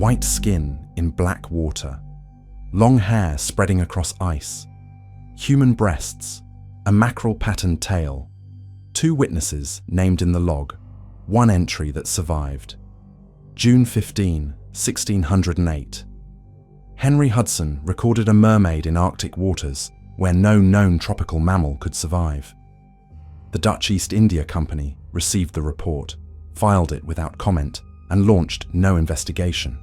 white skin in black water, long hair spreading across ice, human breasts, a mackerel-patterned tail, 2 witnesses named in the log, 1 entry that survived. June 15, 1608. Henry Hudson recorded a mermaid in Arctic waters where no known tropical mammal could survive. The Dutch East India Company received the report, filed it without comment, and launched no investigation.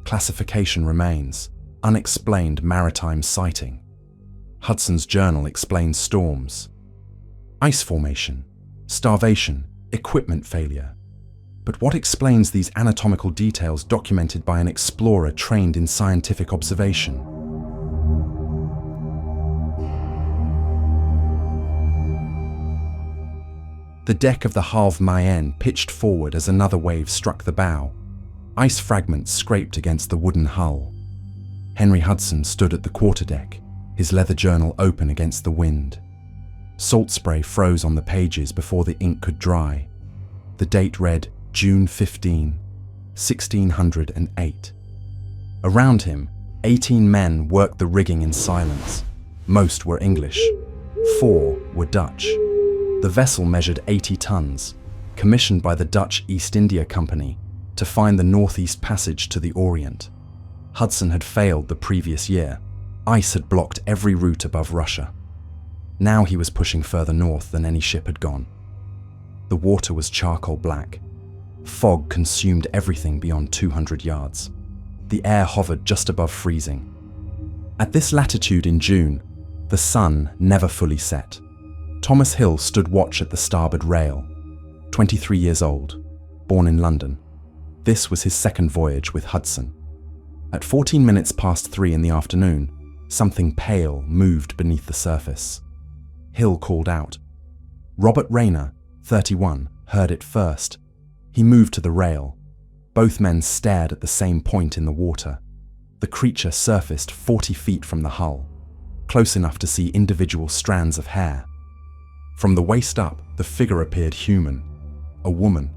Classification remains, unexplained maritime sighting. Hudson's journal explains storms, ice formation, starvation, equipment failure. But what explains these anatomical details documented by an explorer trained in scientific observation? The deck of the Halve Mayen pitched forward as another wave struck the bow. Ice fragments scraped against the wooden hull. Henry Hudson stood at the quarterdeck, his leather journal open against the wind. Salt spray froze on the pages before the ink could dry. The date read June 15, 1608. Around him, 18 men worked the rigging in silence. Most were English. 4 were Dutch. The vessel measured 80 tons, commissioned by the Dutch East India Company to find the northeast passage to the Orient. Hudson had failed the previous year. Ice had blocked every route above Russia. Now he was pushing further north than any ship had gone. The water was charcoal black. Fog consumed everything beyond 200 yards. The air hovered just above freezing. At this latitude in June, the sun never fully set. Thomas Hill stood watch at the starboard rail, 23 years old, born in London. This was his second voyage with Hudson. At 14 minutes past 3 in the afternoon, something pale moved beneath the surface. Hill called out. Robert Rayner, 31, heard it first. He moved to the rail. Both men stared at the same point in the water. The creature surfaced 40 feet from the hull, close enough to see individual strands of hair. From the waist up, the figure appeared human, a woman.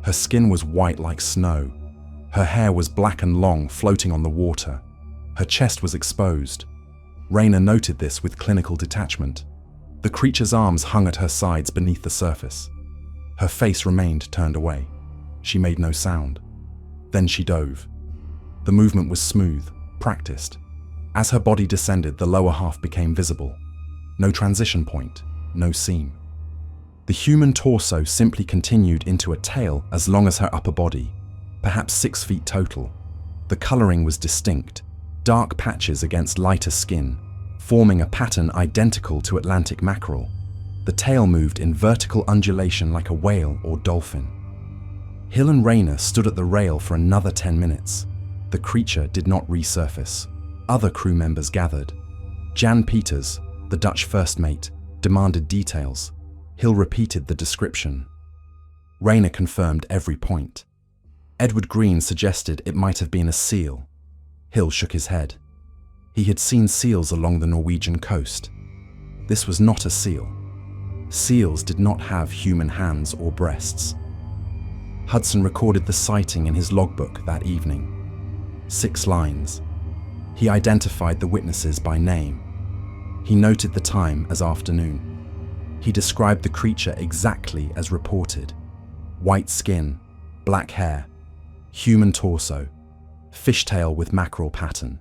Her skin was white like snow. Her hair was black and long, floating on the water. Her chest was exposed. Rayner noted this with clinical detachment. The creature's arms hung at her sides beneath the surface. Her face remained turned away. She made no sound. Then she dove. The movement was smooth, practiced. As her body descended, the lower half became visible. No transition point, no seam. The human torso simply continued into a tail as long as her upper body, perhaps 6 feet total. The coloring was distinct, dark patches against lighter skin, forming a pattern identical to Atlantic mackerel. The tail moved in vertical undulation like a whale or dolphin. Hill and Rayner stood at the rail for another 10 minutes. The creature did not resurface. Other crew members gathered. Jan Peters, the Dutch first mate, demanded details. Hill repeated the description. Rayner confirmed every point. Edward Green suggested it might have been a seal. Hill shook his head. He had seen seals along the Norwegian coast. This was not a seal. Seals did not have human hands or breasts. Hudson recorded the sighting in his logbook that evening. 6 lines. He identified the witnesses by name. He noted the time as afternoon. He described the creature exactly as reported. White skin, black hair, human torso, fishtail with mackerel pattern.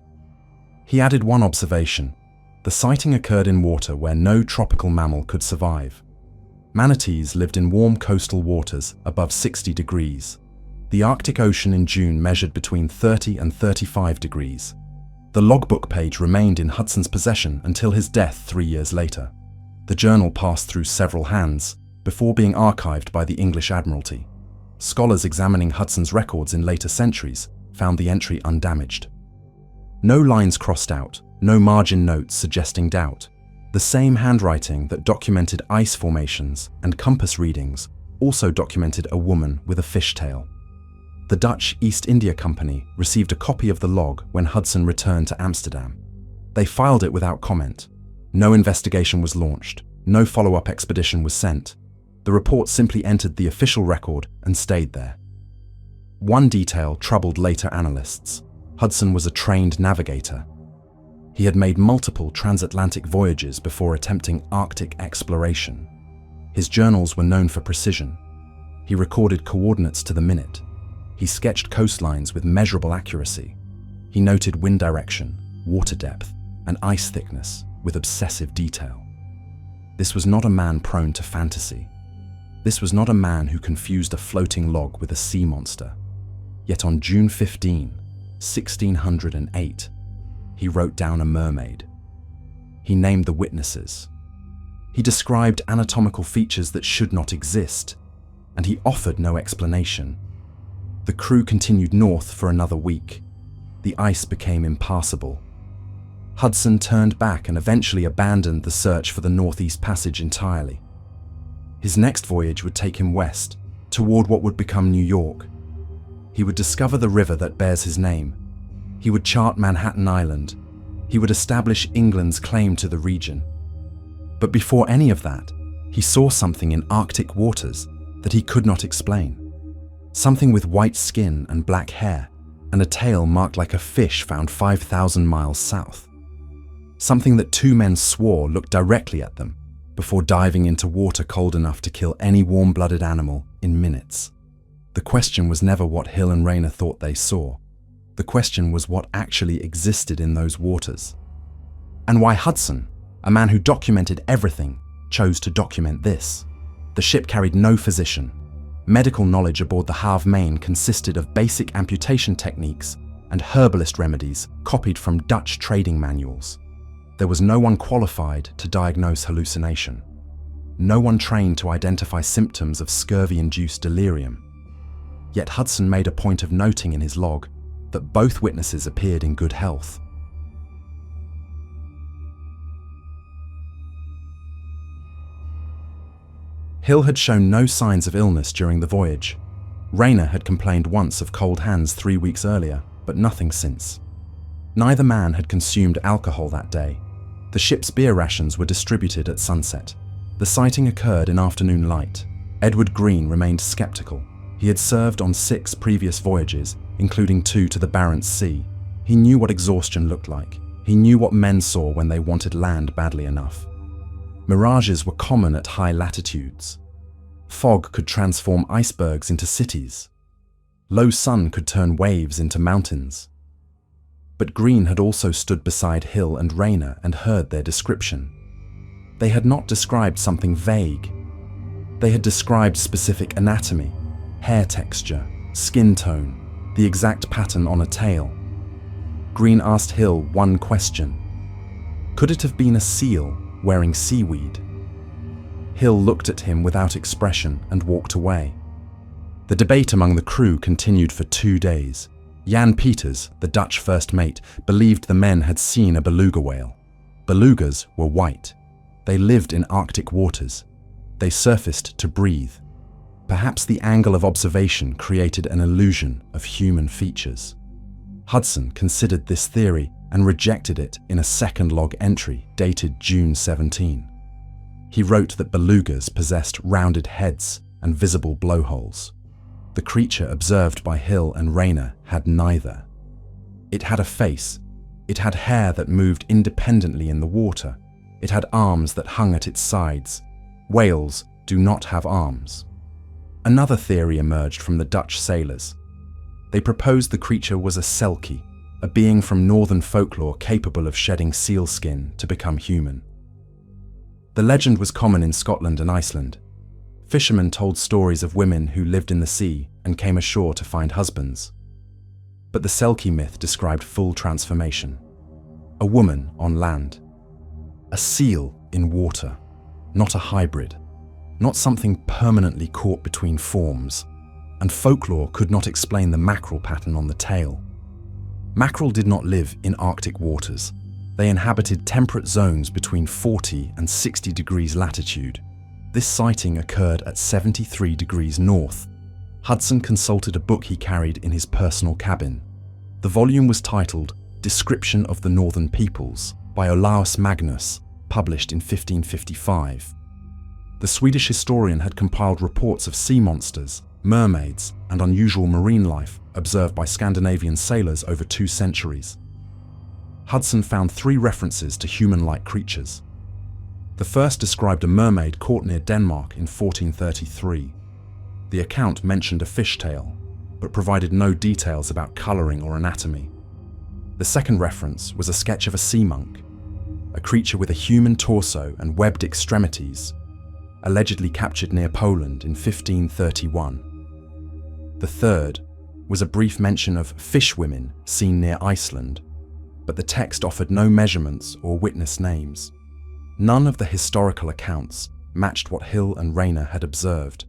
He added one observation. The sighting occurred in water where no tropical mammal could survive. Manatees lived in warm coastal waters above 60 degrees. The Arctic Ocean in June measured between 30 and 35 degrees. The logbook page remained in Hudson's possession until his death 3 years later. The journal passed through several hands before being archived by the English Admiralty. Scholars examining Hudson's records in later centuries found the entry undamaged. No lines crossed out, no margin notes suggesting doubt. The same handwriting that documented ice formations and compass readings also documented a woman with a fishtail. The Dutch East India Company received a copy of the log when Hudson returned to Amsterdam. They filed it without comment. No investigation was launched. No follow-up expedition was sent. The report simply entered the official record and stayed there. One detail troubled later analysts. Hudson was a trained navigator. He had made multiple transatlantic voyages before attempting Arctic exploration. His journals were known for precision. He recorded coordinates to the minute. He sketched coastlines with measurable accuracy. He noted wind direction, water depth, and ice thickness with obsessive detail. This was not a man prone to fantasy. This was not a man who confused a floating log with a sea monster. Yet on June 15, 1608, he wrote down a mermaid. He named the witnesses. He described anatomical features that should not exist, and he offered no explanation. The crew continued north for another week. The ice became impassable. Hudson turned back and eventually abandoned the search for the Northeast Passage entirely. His next voyage would take him west, toward what would become New York. He would discover the river that bears his name. He would chart Manhattan Island. He would establish England's claim to the region. But before any of that, he saw something in Arctic waters that he could not explain. Something with white skin and black hair, and a tail marked like a fish found 5,000 miles south. Something that two men swore looked directly at them before diving into water cold enough to kill any warm-blooded animal in minutes. The question was never what Hill and Rayner thought they saw. The question was what actually existed in those waters. And why Hudson, a man who documented everything, chose to document this. The ship carried no physician. Medical knowledge aboard the Havre Main consisted of basic amputation techniques and herbalist remedies copied from Dutch trading manuals. There was no one qualified to diagnose hallucination. No one trained to identify symptoms of scurvy-induced delirium. Yet Hudson made a point of noting in his log that both witnesses appeared in good health. Hill had shown no signs of illness during the voyage. Rayner had complained once of cold hands 3 weeks earlier, but nothing since. Neither man had consumed alcohol that day. The ship's beer rations were distributed at sunset. The sighting occurred in afternoon light. Edward Green remained skeptical. He had served on 6 previous voyages, including 2 to the Barents Sea. He knew what exhaustion looked like. He knew what men saw when they wanted land badly enough. Mirages were common at high latitudes. Fog could transform icebergs into cities. Low sun could turn waves into mountains. But Green had also stood beside Hill and Rayner and heard their description. They had not described something vague. They had described specific anatomy, hair texture, skin tone, the exact pattern on a tail. Green asked Hill one question. Could it have been a seal wearing seaweed? Hill looked at him without expression and walked away. The debate among the crew continued for 2 days. Jan Peters, the Dutch first mate, believed the men had seen a beluga whale. Belugas were white. They lived in Arctic waters. They surfaced to breathe. Perhaps the angle of observation created an illusion of human features. Hudson considered this theory and rejected it in a second log entry dated June 17. He wrote that belugas possessed rounded heads and visible blowholes. The creature observed by Hill and Rayner had neither. It had a face. It had hair that moved independently in the water. It had arms that hung at its sides. Whales do not have arms. Another theory emerged from the Dutch sailors. They proposed the creature was a selkie, a being from northern folklore capable of shedding seal skin to become human. The legend was common in Scotland and Iceland. Fishermen told stories of women who lived in the sea and came ashore to find husbands. But the selkie myth described full transformation. A woman on land. A seal in water, not a hybrid. Not something permanently caught between forms, and folklore could not explain the mackerel pattern on the tail. Mackerel did not live in Arctic waters. They inhabited temperate zones between 40 and 60 degrees latitude. This sighting occurred at 73 degrees north. Hudson consulted a book he carried in his personal cabin. The volume was titled Description of the Northern Peoples by Olaus Magnus, published in 1555. The Swedish historian had compiled reports of sea monsters, mermaids, and unusual marine life observed by Scandinavian sailors over 2 centuries. Hudson found 3 references to human-like creatures. The first described a mermaid caught near Denmark in 1433. The account mentioned a fishtail, but provided no details about colouring or anatomy. The second reference was a sketch of a sea monk, a creature with a human torso and webbed extremities, allegedly captured near Poland in 1531. The third was a brief mention of fishwomen seen near Iceland, but the text offered no measurements or witness names. None of the historical accounts matched what Hill and Rayner had observed.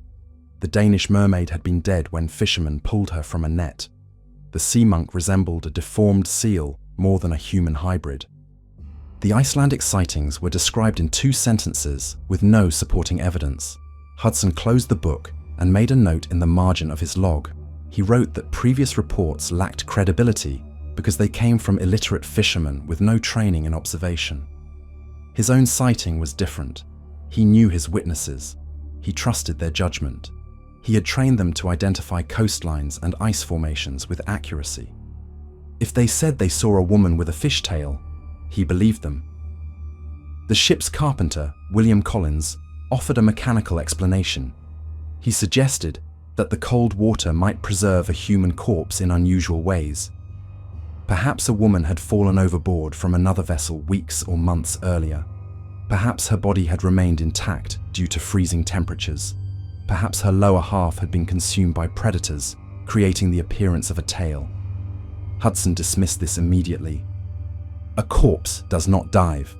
The Danish mermaid had been dead when fishermen pulled her from a net. The sea monk resembled a deformed seal more than a human hybrid. The Icelandic sightings were described in 2 sentences with no supporting evidence. Hudson closed the book and made a note in the margin of his log. He wrote that previous reports lacked credibility because they came from illiterate fishermen with no training in observation. His own sighting was different. He knew his witnesses. He trusted their judgment. He had trained them to identify coastlines and ice formations with accuracy. If they said they saw a woman with a fishtail, he believed them. The ship's carpenter, William Collins, offered a mechanical explanation. He suggested that the cold water might preserve a human corpse in unusual ways. Perhaps a woman had fallen overboard from another vessel weeks or months earlier. Perhaps her body had remained intact due to freezing temperatures. Perhaps her lower half had been consumed by predators, creating the appearance of a tail. Hudson dismissed this immediately. A corpse does not dive.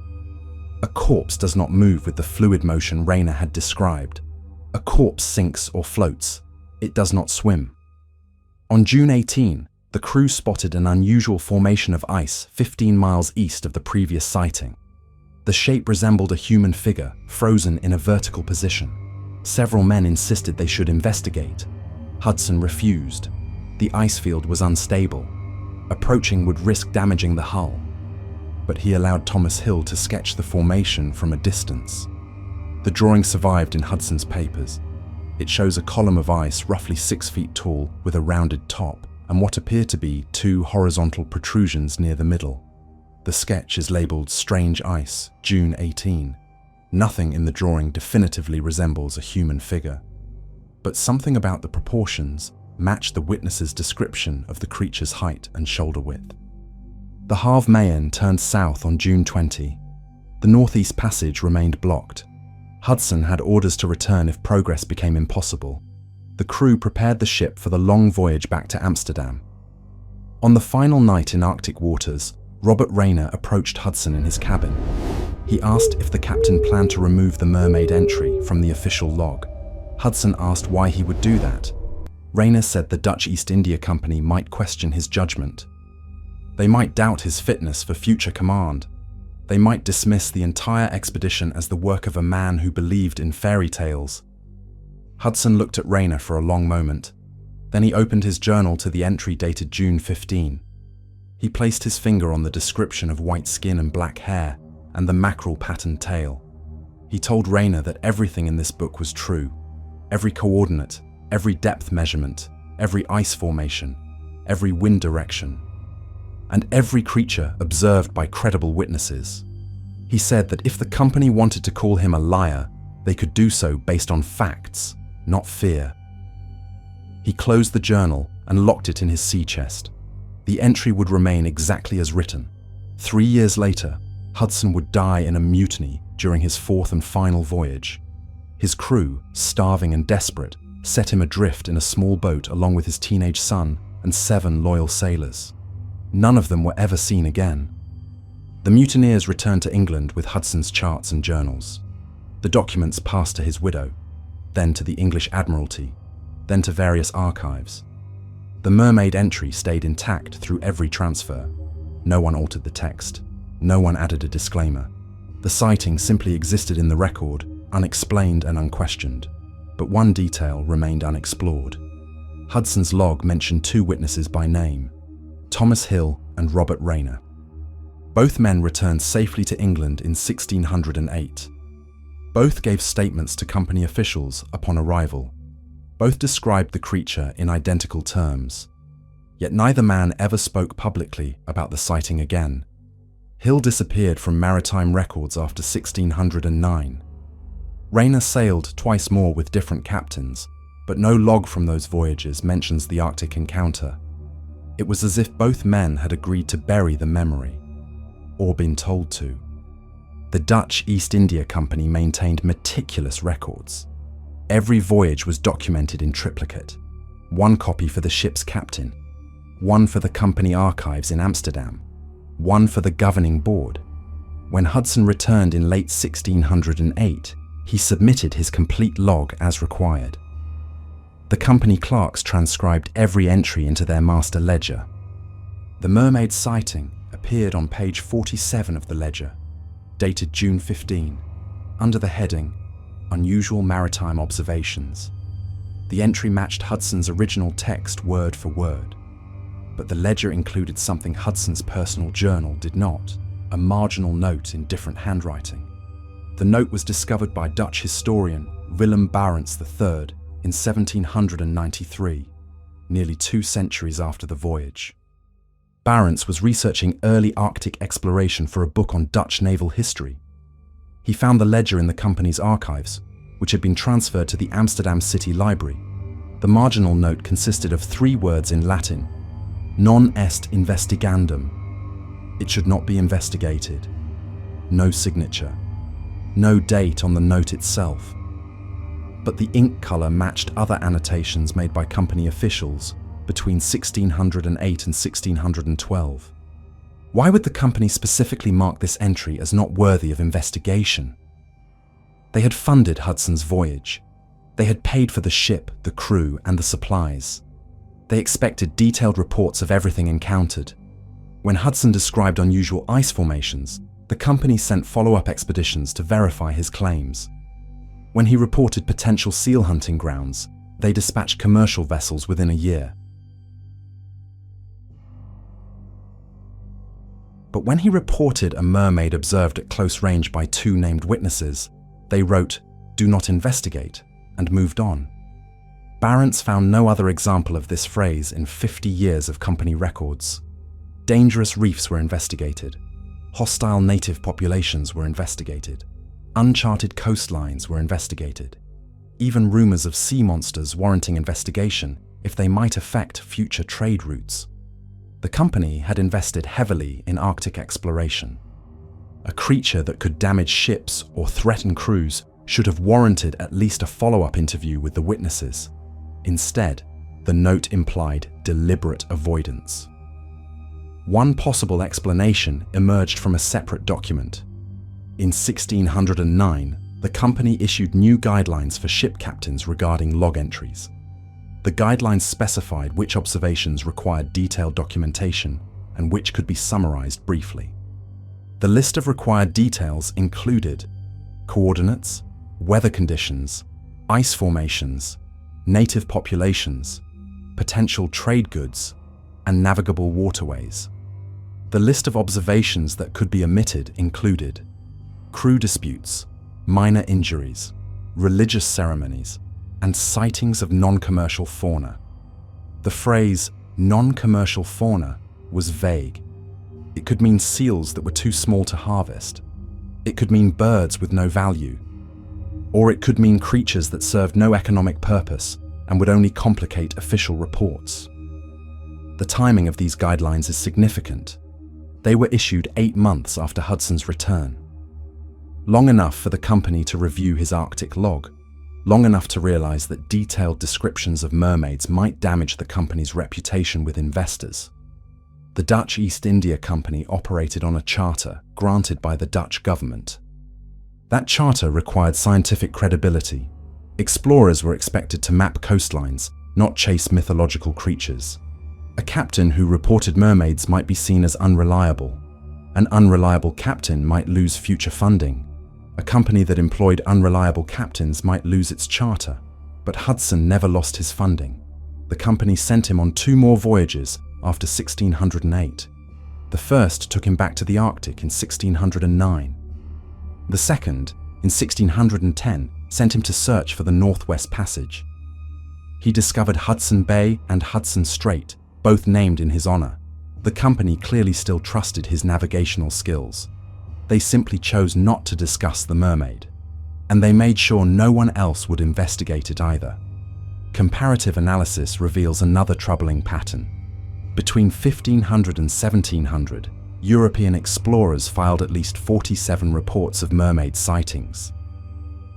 A corpse does not move with the fluid motion Rayner had described. A corpse sinks or floats. It does not swim. On June 18, the crew spotted an unusual formation of ice 15 miles east of the previous sighting. The shape resembled a human figure, frozen in a vertical position. Several men insisted they should investigate. Hudson refused. The ice field was unstable. Approaching would risk damaging the hull. But he allowed Thomas Hill to sketch the formation from a distance. The drawing survived in Hudson's papers. It shows a column of ice roughly 6 feet tall with a rounded top and what appear to be 2 horizontal protrusions near the middle. The sketch is labelled Strange Ice, June 18. Nothing in the drawing definitively resembles a human figure, but something about the proportions matched the witness's description of the creature's height and shoulder width. The Havre Mayenne turned south on June 20. The northeast passage remained blocked. Hudson had orders to return if progress became impossible. The crew prepared the ship for the long voyage back to Amsterdam. On the final night in Arctic waters, Robert Rayner approached Hudson in his cabin. He asked if the captain planned to remove the Mermaid entry from the official log. Hudson asked why he would do that. Rayner said the Dutch East India Company might question his judgment. They might doubt his fitness for future command. They might dismiss the entire expedition as the work of a man who believed in fairy tales. Hudson looked at Rayner for a long moment. Then he opened his journal to the entry dated June 15. He placed his finger on the description of white skin and black hair and the mackerel-patterned tail. He told Rayner that everything in this book was true. Every coordinate, every depth measurement, every ice formation, every wind direction, and every creature observed by credible witnesses. He said that if the company wanted to call him a liar, they could do so based on facts, not fear. He closed the journal and locked it in his sea chest. The entry would remain exactly as written. 3 years later, Hudson would die in a mutiny during his 4th and final voyage. His crew, starving and desperate, set him adrift in a small boat along with his teenage son and 7 loyal sailors. None of them were ever seen again. The mutineers returned to England with Hudson's charts and journals. The documents passed to his widow, then to the English Admiralty, then to various archives. The Mermaid entry stayed intact through every transfer. No one altered the text. No one added a disclaimer. The sighting simply existed in the record, unexplained and unquestioned. But one detail remained unexplored. Hudson's log mentioned 2 witnesses by name, Thomas Hill and Robert Rayner. Both men returned safely to England in 1608. Both gave statements to company officials upon arrival. Both described the creature in identical terms. Yet neither man ever spoke publicly about the sighting again. Hill disappeared from maritime records after 1609. Rayner sailed twice more with different captains, but no log from those voyages mentions the Arctic encounter. It was as if both men had agreed to bury the memory, or been told to. The Dutch East India Company maintained meticulous records. Every voyage was documented in triplicate, one copy for the ship's captain, one for the company archives in Amsterdam, one for the governing board. When Hudson returned in late 1608, he submitted his complete log as required. The company clerks transcribed every entry into their master ledger. The Mermaid sighting appeared on page 47 of the ledger, dated June 15, under the heading, Unusual Maritime Observations. The entry matched Hudson's original text word for word, but the ledger included something Hudson's personal journal did not, a marginal note in different handwriting. The note was discovered by Dutch historian Willem Barents III in 1793, nearly 2 centuries after the voyage. Barents was researching early Arctic exploration for a book on Dutch naval history. He found the ledger in the company's archives, which had been transferred to the Amsterdam City Library. The marginal note consisted of 3 words in Latin: non est investigandum. It should not be investigated. No signature. No date on the note itself. But the ink color matched other annotations made by company officials between 1608 and 1612. Why would the company specifically mark this entry as not worthy of investigation? They had funded Hudson's voyage. They had paid for the ship, the crew, and the supplies. They expected detailed reports of everything encountered. When Hudson described unusual ice formations, the company sent follow-up expeditions to verify his claims. When he reported potential seal hunting grounds, they dispatched commercial vessels within a year. But when he reported a mermaid observed at close range by 2 named witnesses, they wrote, "Do not investigate," and moved on. Barents found no other example of this phrase in 50 years of company records. Dangerous reefs were investigated. Hostile native populations were investigated. Uncharted coastlines were investigated. Even rumors of sea monsters warranting investigation if they might affect future trade routes. The company had invested heavily in Arctic exploration. A creature that could damage ships or threaten crews should have warranted at least a follow-up interview with the witnesses. Instead, the note implied deliberate avoidance. One possible explanation emerged from a separate document. In 1609, the company issued new guidelines for ship captains regarding log entries. The guidelines specified which observations required detailed documentation and which could be summarized briefly. The list of required details included coordinates, weather conditions, ice formations, native populations, potential trade goods, and navigable waterways. The list of observations that could be omitted included crew disputes, minor injuries, religious ceremonies, and sightings of non-commercial fauna. The phrase non-commercial fauna was vague. It could mean seals that were too small to harvest. It could mean birds with no value. Or it could mean creatures that served no economic purpose and would only complicate official reports. The timing of these guidelines is significant. They were issued 8 months after Hudson's return. Long enough for the company to review his Arctic log, long enough to realize that detailed descriptions of mermaids might damage the company's reputation with investors. The Dutch East India Company operated on a charter granted by the Dutch government. That charter required scientific credibility. Explorers were expected to map coastlines, not chase mythological creatures. A captain who reported mermaids might be seen as unreliable. An unreliable captain might lose future funding. A company that employed unreliable captains might lose its charter, but Hudson never lost his funding. The company sent him on 2 more voyages after 1608. The first took him back to the Arctic in 1609. The second, in 1610, sent him to search for the Northwest Passage. He discovered Hudson Bay and Hudson Strait, both named in his honor. The company clearly still trusted his navigational skills. They simply chose not to discuss the Mermaid, and they made sure no one else would investigate it either. Comparative analysis reveals another troubling pattern. Between 1500 and 1700, European explorers filed at least 47 reports of mermaid sightings.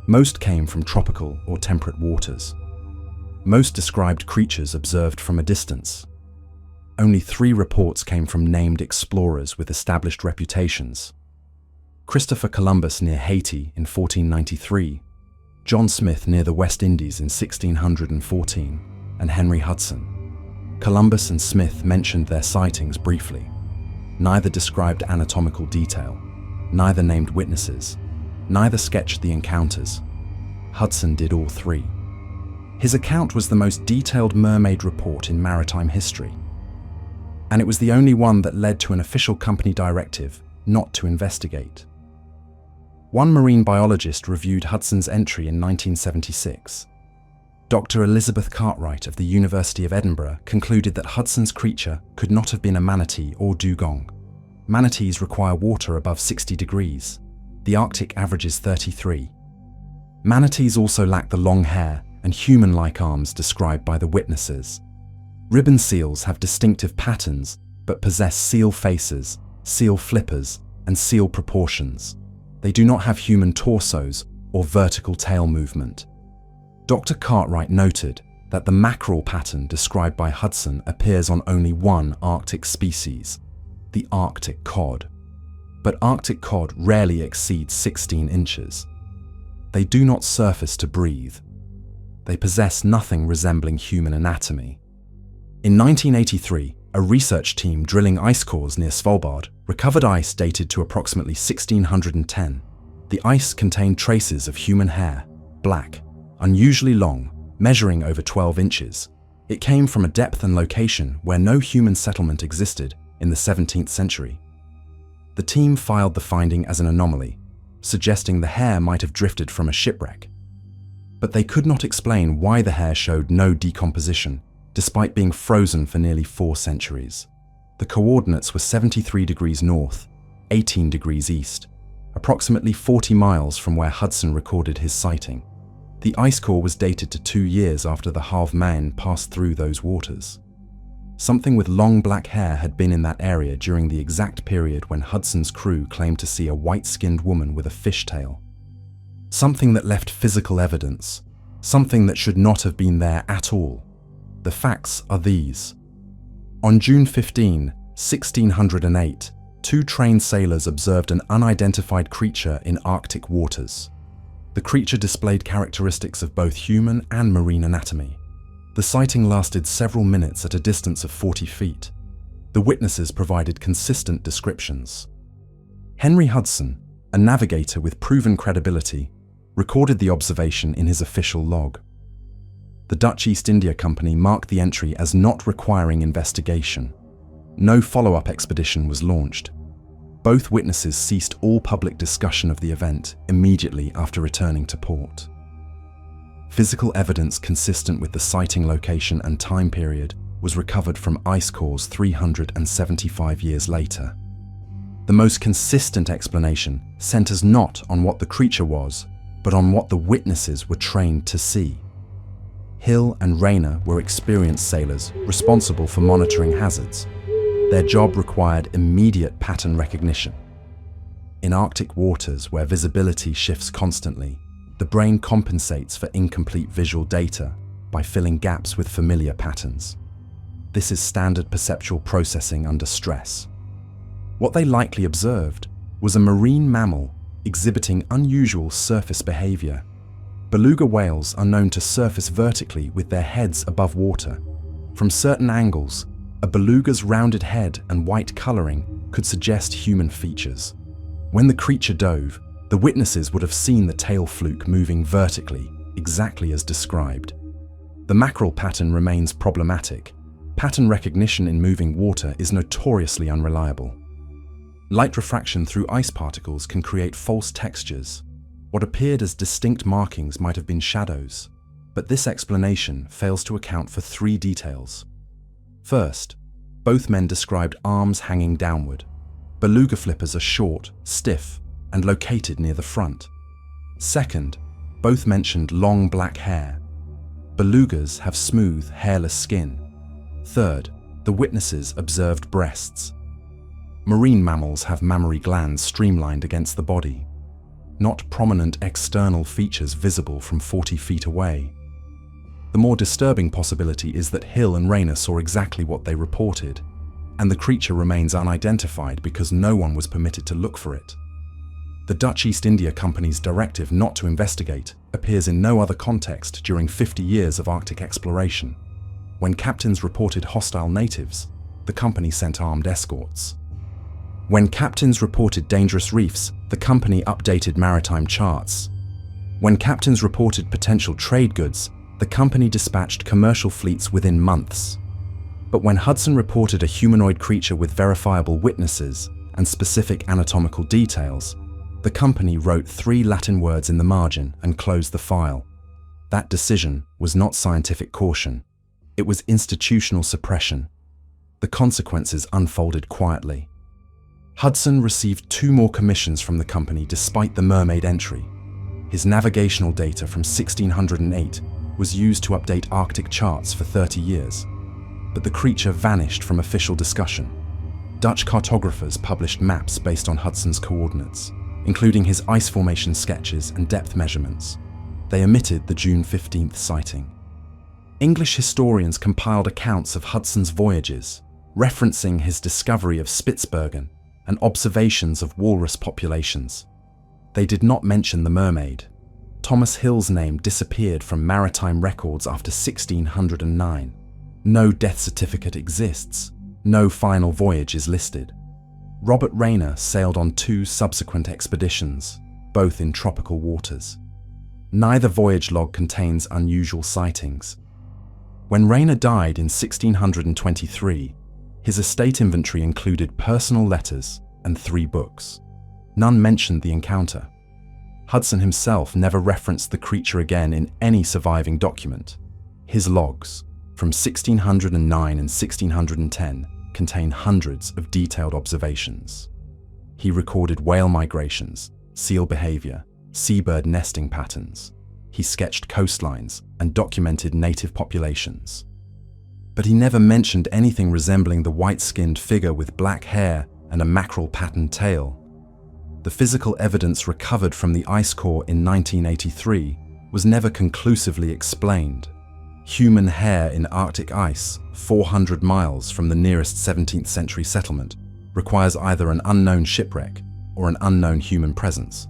Most came from tropical or temperate waters. Most described creatures observed from a distance. Only 3 reports came from named explorers with established reputations. Christopher Columbus near Haiti in 1493, John Smith near the West Indies in 1614, and Henry Hudson. Columbus and Smith mentioned their sightings briefly. Neither described anatomical detail, neither named witnesses, neither sketched the encounters. Hudson did all 3. His account was the most detailed mermaid report in maritime history, and it was the only one that led to an official company directive not to investigate. One marine biologist reviewed Hudson's entry in 1976. Dr. Elizabeth Cartwright of the University of Edinburgh concluded that Hudson's creature could not have been a manatee or dugong. Manatees require water above 60 degrees. The Arctic averages 33. Manatees also lack the long hair and human-like arms described by the witnesses. Ribbon seals have distinctive patterns, but possess seal faces, seal flippers, and seal proportions. They do not have human torsos or vertical tail movement. Dr. Cartwright noted that the mackerel pattern described by Hudson appears on only one Arctic species, the Arctic cod. But Arctic cod rarely exceed 16 inches. They do not surface to breathe. They possess nothing resembling human anatomy. In 1983, a research team drilling ice cores near Svalbard recovered ice dated to approximately 1610. The ice contained traces of human hair, black, unusually long, measuring over 12 inches. It came from a depth and location where no human settlement existed in the 17th century. The team filed the finding as an anomaly, suggesting the hair might have drifted from a shipwreck. But they could not explain why the hair showed no decomposition, despite being frozen for nearly 4 centuries. The coordinates were 73 degrees north, 18 degrees east, approximately 40 miles from where Hudson recorded his sighting. The ice core was dated to 2 years after the Halve Maen passed through those waters. Something with long black hair had been in that area during the exact period when Hudson's crew claimed to see a white-skinned woman with a fishtail. Something that left physical evidence, something that should not have been there at all. The facts are these. On June 15, 1608, 2 trained sailors observed an unidentified creature in Arctic waters. The creature displayed characteristics of both human and marine anatomy. The sighting lasted several minutes at a distance of 40 feet. The witnesses provided consistent descriptions. Henry Hudson, a navigator with proven credibility, recorded the observation in his official log. The Dutch East India Company marked the entry as not requiring investigation. No follow-up expedition was launched. Both witnesses ceased all public discussion of the event immediately after returning to port. Physical evidence consistent with the sighting location and time period was recovered from ice cores 375 years later. The most consistent explanation centers not on what the creature was, but on what the witnesses were trained to see. Hill and Rayner were experienced sailors responsible for monitoring hazards. Their job required immediate pattern recognition. In Arctic waters where visibility shifts constantly, the brain compensates for incomplete visual data by filling gaps with familiar patterns. This is standard perceptual processing under stress. What they likely observed was a marine mammal exhibiting unusual surface behavior. Beluga whales are known to surface vertically with their heads above water. From certain angles, a beluga's rounded head and white coloring could suggest human features. When the creature dove, the witnesses would have seen the tail fluke moving vertically, exactly as described. The mackerel pattern remains problematic. Pattern recognition in moving water is notoriously unreliable. Light refraction through ice particles can create false textures. What appeared as distinct markings might have been shadows. But this explanation fails to account for three details. First, both men described arms hanging downward. Beluga flippers are short, stiff, and located near the front. Second, both mentioned long black hair. Belugas have smooth, hairless skin. Third, the witnesses observed breasts. Marine mammals have mammary glands streamlined against the body, not prominent external features visible from 40 feet away. The more disturbing possibility is that Hill and Rayner saw exactly what they reported, and the creature remains unidentified because no one was permitted to look for it. The Dutch East India Company's directive not to investigate appears in no other context during 50 years of Arctic exploration. When captains reported hostile natives, the company sent armed escorts. When captains reported dangerous reefs, the company updated maritime charts. When captains reported potential trade goods, the company dispatched commercial fleets within months. But when Hudson reported a humanoid creature with verifiable witnesses and specific anatomical details, the company wrote 3 Latin words in the margin and closed the file. That decision was not scientific caution. It was institutional suppression. The consequences unfolded quietly. Hudson received 2 more commissions from the company despite the Mermaid entry. His navigational data from 1608 was used to update Arctic charts for 30 years. But the creature vanished from official discussion. Dutch cartographers published maps based on Hudson's coordinates, including his ice formation sketches and depth measurements. They omitted the June 15th sighting. English historians compiled accounts of Hudson's voyages, referencing his discovery of Spitsbergen and observations of walrus populations. They did not mention the Mermaid. Thomas Hill's name disappeared from maritime records after 1609. No death certificate exists. No final voyage is listed. Robert Rayner sailed on 2 subsequent expeditions, both in tropical waters. Neither voyage log contains unusual sightings. When Rayner died in 1623, his estate inventory included personal letters and 3 books. None mentioned the encounter. Hudson himself never referenced the creature again in any surviving document. His logs, from 1609 and 1610, contain hundreds of detailed observations. He recorded whale migrations, seal behavior, seabird nesting patterns. He sketched coastlines and documented native populations. But he never mentioned anything resembling the white-skinned figure with black hair and a mackerel-patterned tail. The physical evidence recovered from the ice core in 1983 was never conclusively explained. Human hair in Arctic ice, 400 miles from the nearest 17th century settlement, requires either an unknown shipwreck or an unknown human presence.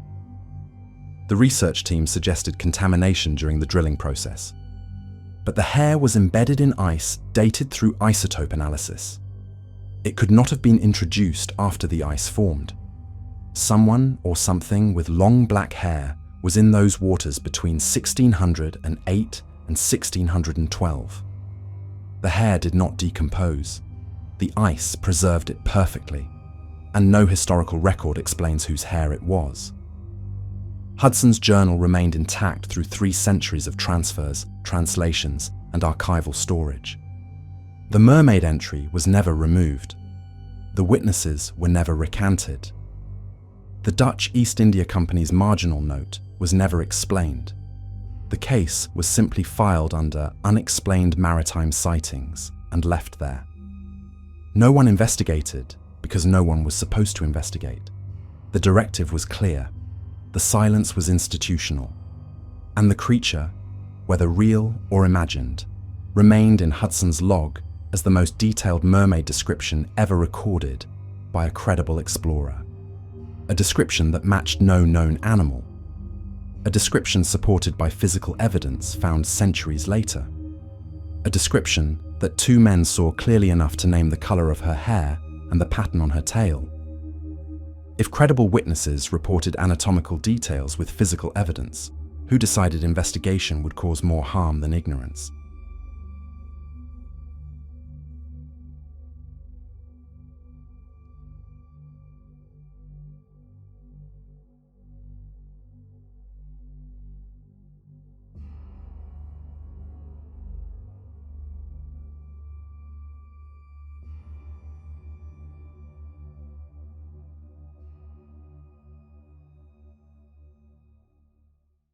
The research team suggested contamination during the drilling process. But the hair was embedded in ice dated through isotope analysis. It could not have been introduced after the ice formed. Someone or something with long black hair was in those waters between 1608 and 1612. The hair did not decompose. The ice preserved it perfectly, and no historical record explains whose hair it was. Hudson's journal remained intact through 3 centuries of transfers, translations, and archival storage. The Mermaid entry was never removed. The witnesses were never recanted. The Dutch East India Company's marginal note was never explained. The case was simply filed under unexplained maritime sightings and left there. No one investigated because no one was supposed to investigate. The directive was clear. The silence was institutional. And the creature, whether real or imagined, remained in Hudson's log as the most detailed mermaid description ever recorded by a credible explorer. A description that matched no known animal. A description supported by physical evidence found centuries later. A description that 2 men saw clearly enough to name the color of her hair and the pattern on her tail. If credible witnesses reported anatomical details with physical evidence, who decided investigation would cause more harm than ignorance?